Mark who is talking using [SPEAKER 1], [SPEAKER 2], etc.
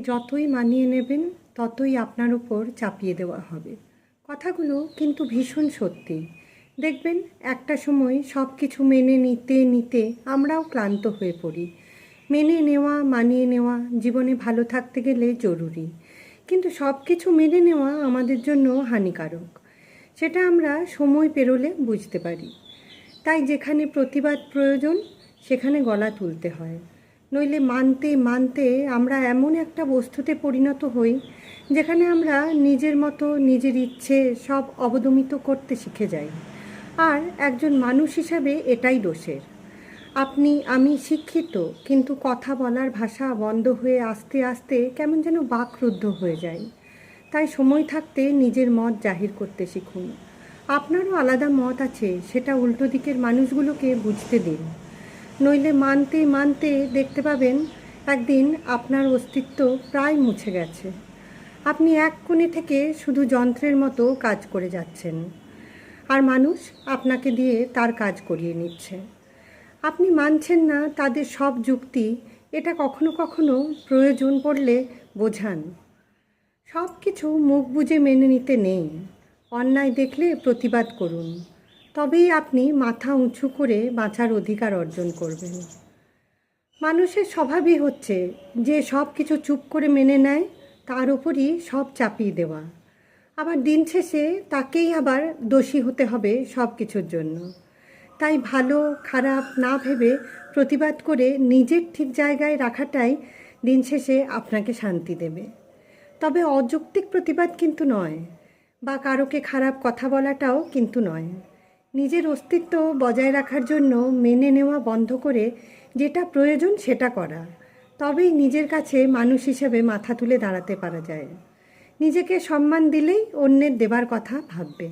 [SPEAKER 1] যতই মানিয়ে নেবেন ততই আপনার উপর চাপিয়ে দেওয়া হবে। কথাগুলো কিন্তু ভীষণ সত্যি। দেখবেন একটা সময় সব কিছু মেনে নিতে নিতে আমরাও ক্লান্ত হয়ে পড়ি। মেনে নেওয়া, মানিয়ে নেওয়া জীবনে ভালো থাকতে গেলে জরুরি, কিন্তু সব কিছু মেনে নেওয়া আমাদের জন্য হানিকারক। সেটা আমরা সময় পেরোলে বুঝতে পারি। তাই যেখানে প্রতিবাদ প্রয়োজন সেখানে গলা তুলতে হয়। নইলে মানতে মানতে আমরা এমন একটা বস্তুতে পরিণত হই যেখানে আমরা নিজের মতো নিজের ইচ্ছে সব অবদমিত করতে শিখে যাই। আর একজন মানুষ হিসাবে এটাই দোষের। আপনি আমি শিক্ষিত, কিন্তু কথা বলার ভাষা বন্ধ হয়ে আস্তে আস্তে কেমন যেন বাকরুদ্ধ হয়ে যায়। তাই সময় থাকতে নিজের মত জাহির করতে শিখুন। আপনারও আলাদা মত আছে, সেটা উল্টো দিকের মানুষগুলোকে বুঝতে দিন। নইলে মানতে মানতে দেখতে পাবেন একদিন আপনার অস্তিত্ব প্রায় মুছে গেছে। আপনি এক কোণে থেকে শুধু যন্ত্রের মতো কাজ করে যাচ্ছেন, আর মানুষ আপনাকে দিয়ে তার কাজ করিয়ে নিচ্ছে। আপনি মানছেন না তাদের সব যুক্তি, এটা কখনো কখনো প্রয়োজন পড়লে বোঝান। সব কিছু মুখ বুজে মেনে নিতে নেই। অন্যায় দেখলে প্রতিবাদ করুন, তবেই আপনি মাথা উঁচু করে বাঁচার অধিকার অর্জন করবেন। মানুষের স্বভাবই হচ্ছে যে সব কিছু চুপ করে মেনে নেয়, তার উপরই সব চাপিয়ে দেওয়া। আবার দিন শেষে তাকেই আবার দোষী হতে হবে সব কিছুর জন্য। তাই ভালো খারাপ না ভেবে প্রতিবাদ করে নিজের ঠিক জায়গায় রাখাটাই দিন শেষে আপনাকে শান্তি দেবে। তবে অযৌক্তিক প্রতিবাদ কিন্তু নয়, বা কারোকে খারাপ কথা বলাটাও কিন্তু নয়। নিজের অস্তিত্ব বজায় রাখার জন্য মেনে নেওয়া বন্ধ করে যেটা প্রয়োজন সেটা করা, তবেই নিজের কাছে মানুষ হিসেবে মাথা তুলে দাঁড়াতে পারা যায়। নিজেকে সম্মান দিলেই অন্যের দেবার কথা ভাববে।